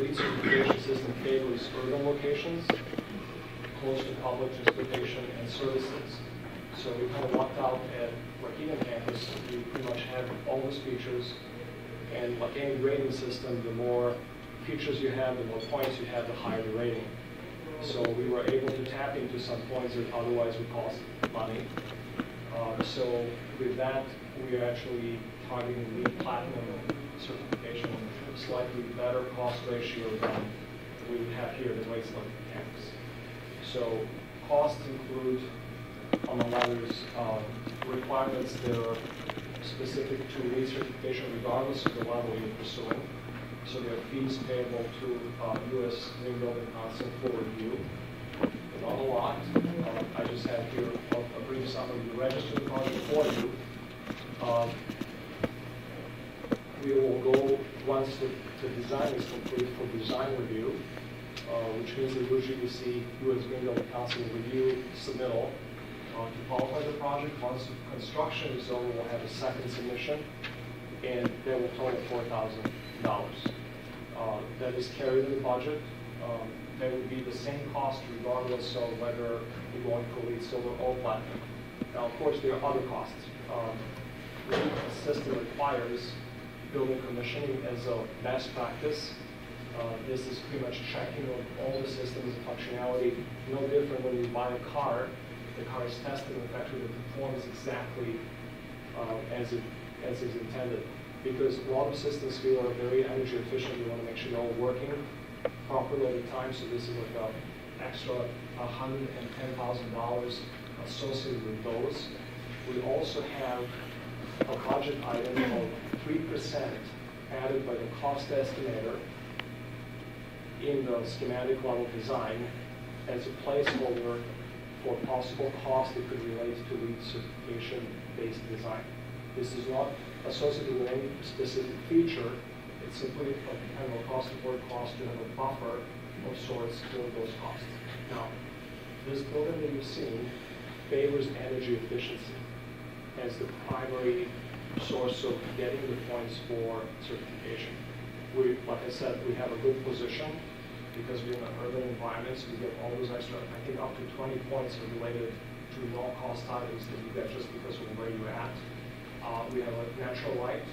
LEED certification system favors urban locations, close to public transportation and services. So we kind of lucked out at Waukegan campus. We pretty much had all those features. And like any rating system, the more features you have, the more points you have, the higher the rating. So we were able to tap into some points that otherwise would cost money. So with that, we are actually targeting LEED Platinum certification, slightly better cost ratio than we have here at the Lakeshore campus. So costs include, among others, requirements that are specific to LEED certification regardless of the level you're pursuing. So there are fees payable to U.S. Green Building Council for review. Not a lot. I just have here a brief summary. We register the project for you. We will go once the design is complete for design review, which means that usually you see U.S. Green Building Council review submittal to qualify the project. Once construction is over, we'll have a second submission, and that will total $4,000. That is carried in the budget. That would be the same cost regardless of whether you're going for LEED Silver or Platinum. Now, of course, there are other costs. The LEED system requires building commissioning as a best practice. This is pretty much checking of all the systems and functionality. No different when you buy a car. The car is tested in the factory that performs exactly as is intended. Because a lot of systems feel are very energy efficient. We want to make sure they're all working properly at the time. So this is like an extra $110,000 associated with those. We also have a budget item of 3% added by the cost estimator in the schematic level design as a placeholder for possible costs that could relate to LEED certification-based design. This is not associated with any specific feature. It's simply a kind of a cost-of-work cost to have a buffer of sorts for those costs. Now, this building that you've seen favors energy efficiency as the primary source of getting the points for certification. Like I said, we have a good position because we're in an urban environment, so we get all those extra, I think up to 20 points are related to no-cost items that you get just because of where you're at. We have a natural light,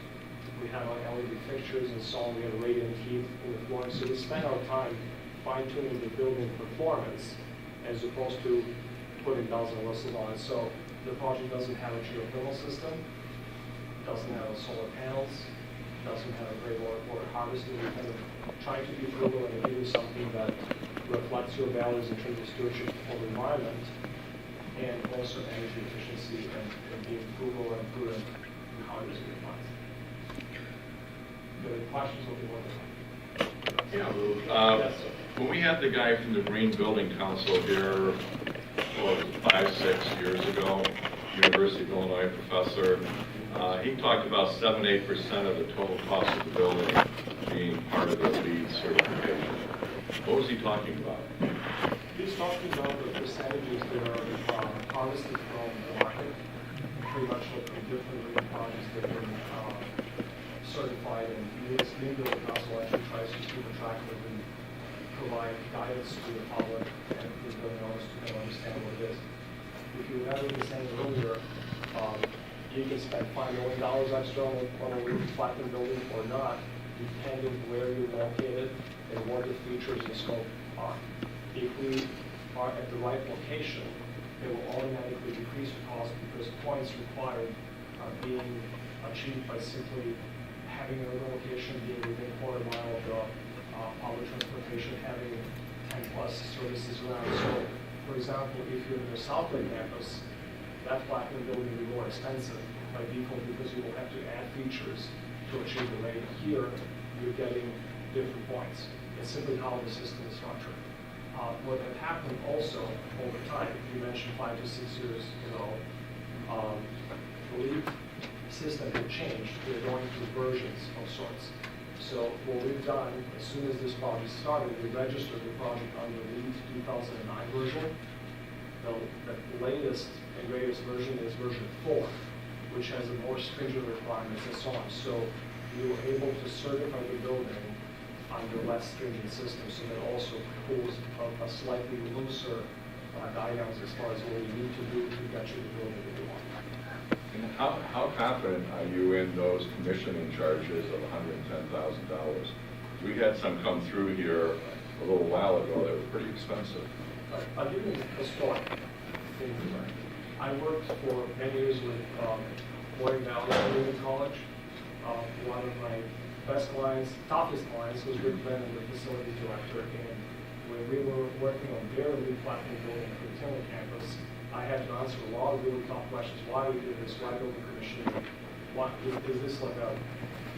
we have our LED fixtures and so on, we have radiant heat in the flooring. So we spend our time fine-tuning the building performance as opposed to putting bells and whistles on it. So the project doesn't have a geothermal system, doesn't have solar panels, doesn't have a great water harvesting. We're kind of trying to be frugal and give you something that reflects your values in terms of stewardship of the environment and also energy efficiency and being frugal and prudent in how it is being applied. The questions will be one. Yeah, when we had the guy from the Green Building Council here, what was it, 5-6 years ago, University of Illinois professor, he talked about 7-8% of the total cost of the building being part of the LEED certification. What was he talking about? He's talking about the percentages that are harvested from the market, pretty much like the different green projects that have been certified, and the Green Building Council actually tries to keep a track of and provide guidance to the public and the building owners to kind of understand what it is. If you remember me saying earlier, you can spend $5 million extra on a LEED Platinum building or not, depending where you're located and what the features and scope are. If we are at the right location, it will automatically decrease the cost because points required are being achieved by simply having a location, being within a quarter mile of the public transportation, having 10+ services around. So, for example, if you're in the South Lake campus, that Platinum building will be more expensive by default because you will have to add features to achieve the rate. Here, you're getting different points. It's simply how the system is structured. What had happened also over time, you mentioned 5 to 6 years ago, the LEED system had changed. We're going through versions of sorts. So what we've done, as soon as this project started, we registered the project under LEED 2009 version. The latest and greatest version is version 4, which has a more stringent requirements and so on. So we were able to certify the building under less stringent system, so that also pulls a slightly looser guidelines as far as what you need to do to get you the building that you want. And how confident are you in those commissioning charges of $110,000? We had some come through here a little while ago that were pretty expensive. I'll give you a story. I worked for many years with Morning Valley Community College. One of my best clients, toughest clients, was Rick Brennan, the facility director. And when we were working on their replatforming building for the Taylor campus, I had to answer a lot of really tough questions. Why we do this? Why building commissioning? What is this like a?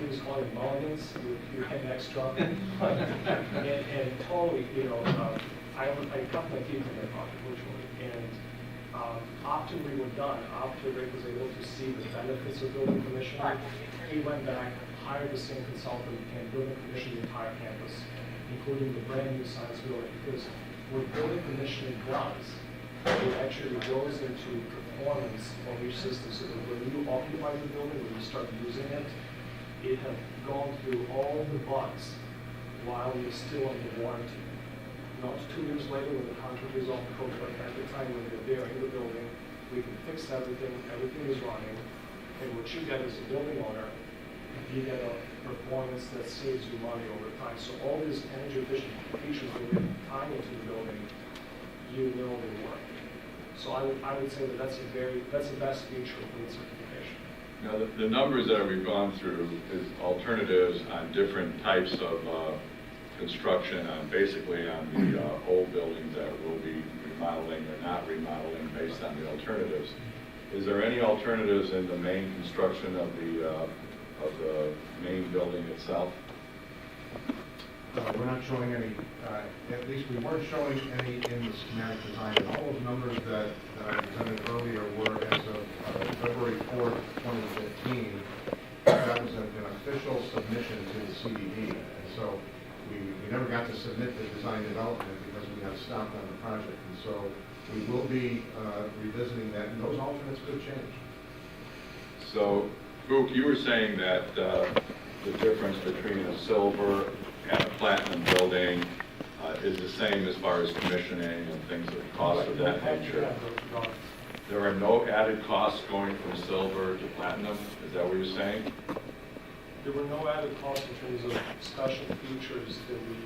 He was calling it mulligans. You had extra, and totally, I cut my teeth in their pocket, literally. And after we were done, after Rick was able to see the benefits of building commissioning, he went back, hired the same consultant, and building commissioned the entire campus, including the brand new science building. Because what building commissioning does, it actually goes into performance of each system. So that when you occupy the building, when you start using it, it has gone through all the bugs while you're still under warranty. Not 2 years later, when the contract is off the hook, but at the time when you're there in the building, we can fix everything is running, and what you get as a building owner, you get a performance that saves you money over time. So all these energy efficient features that we're tying into the building, you know they work. So I would say that that's the best feature of LEED certification. Now, the numbers that we've gone through is alternatives on different types of construction, basically on the old buildings that we'll be remodeling or not remodeling based on the alternatives. Is there any alternatives in the main construction of the main building itself? We're not showing any, at least we weren't showing any in the schematic design. And all those numbers that I presented earlier were as of February 4th, 2015. That was an official submission to the CDD. And so we never got to submit the design development because we got stopped on the project. And so we will be revisiting that, and those alternates could change. So, Book, you were saying that the difference between a silver and a platinum building is the same as far as commissioning and things of cost of that nature. There are no added costs going from silver to platinum, is that what you're saying? There were no added costs in terms of special features that we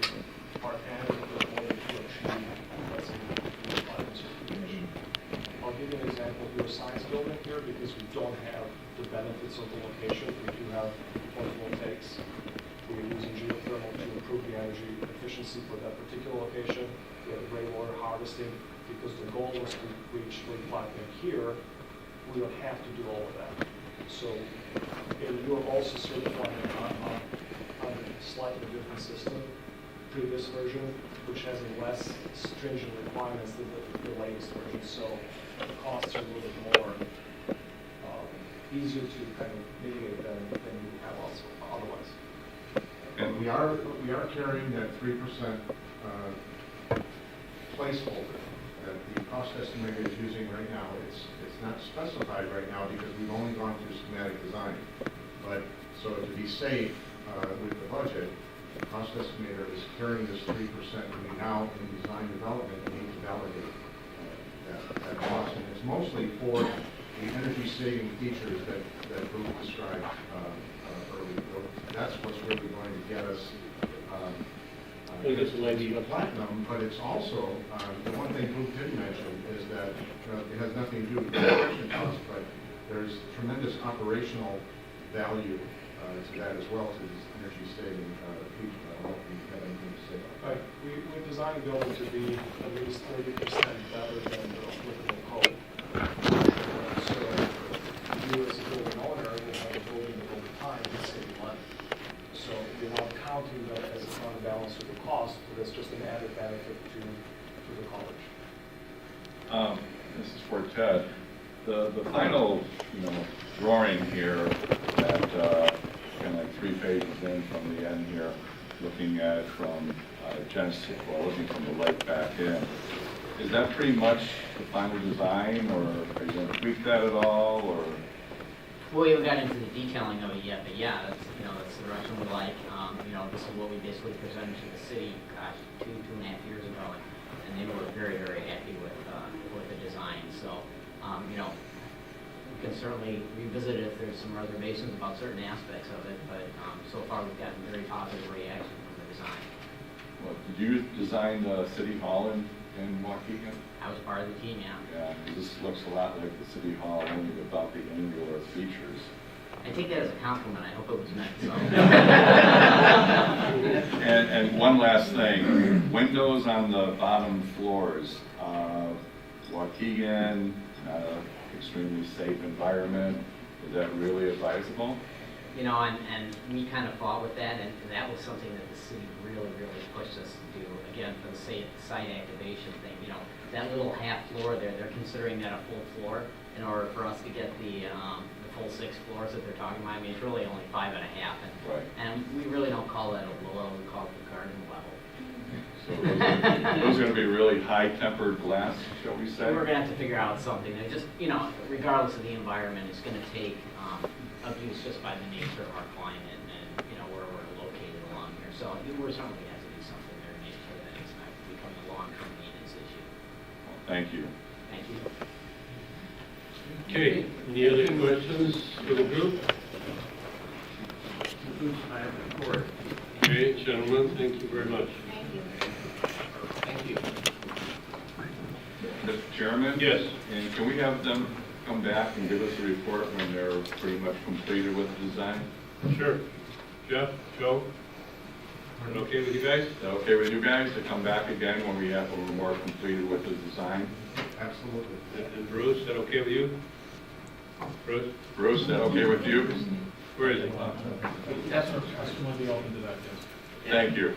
are adding in order to achieve what's in the platinum certification. I'll give you an example. We have a science building here because we don't have the benefits of the location. We do have photovoltaics. We're using geothermal to improve the energy efficiency for that particular location. We have rainwater harvesting because the goal was to reach LEED Platinum here. We don't have to do all of that. So, and you are also certifying on a slightly different system, previous version, which has a less stringent requirements than the latest version. So the costs are a little bit more easier to kind of mitigate than you have also otherwise. And we are carrying that 3% placeholder that the cost estimator is using right now. It's not specified right now because we've only gone through schematic design. But so to be safe with the budget, the cost estimator is carrying this 3%. And we now in design development need to validate that cost. And it's mostly for the energy saving features that Bruce described earlier. That's what's really going to get us platinum, but it's also, the one thing Luke did mention is that it has nothing to do with the construction cost, but there's tremendous operational value to that as well, to this energy saving feature. I don't know if you have anything to say about that. Right. We designed the building to be at least 30% better than the applicable code. So you as a building owner will have a building that over time can save you money. So you're not counting that as a counterbalance to the cost, but it's just an added benefit to the college. This is for Ted. The final, drawing here that kind of like 3 pages in from the end here, looking at it from Genesis, looking from the lake back in. Is that pretty much the final design, or are you going to tweak that at all, or? We haven't got into the detailing of it yet, but yeah, that's, that's the direction we like. This is what we basically presented to the city, gosh, 2.5 years ago, and they were very, very happy with the design. So, we can certainly revisit it if there's some reservations about certain aspects of it, but so far we've gotten very positive reaction from the design. Well, did you design the city hall in Waukegan? I was part of the team, yeah. Yeah, this looks a lot like the city hall, only without the angular features. I take that as a compliment. I hope it was meant so. And one last thing, windows on the bottom floors. Waukegan, not an extremely safe environment. Is that really advisable? And we kind of fought with that, and that was something that the city really, really pushed us to do. Again, for the site activation thing, that little half floor there, they're considering that a full floor in order for us to get the full 6 floors that they're talking about. I mean, it's really only 5.5, Right. and we really don't call that a below, we call it the garden level. So those are going to be really high-tempered glass, shall we say? We're going to have to figure out something that just, regardless of the environment, it's going to take abuse just by the nature of our climate and where we're located along here. So we're certainly going to have to do something there to make sure that it's not becoming a long-term maintenance issue. Well, thank you. Thank you. Okay, any other questions for the group? Concludes my report. Okay, gentlemen, thank you very much. Thank you. Mr. Chairman? Yes. And can we have them come back and give us a report when they're pretty much completed with the design? Sure. Jeff, Joe? Is that okay with you guys? Is that okay with you guys to come back again when we're more completed with the design? Absolutely. And Bruce, is that okay with you? Bruce? Bruce, is that okay with you? Where is it? That's when we open to that, yes. Thank you.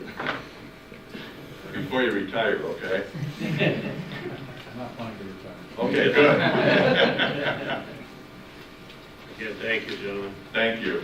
Before you retire, okay? I'm not planning to retire. Okay, good. Again, thank you, gentlemen. Thank you.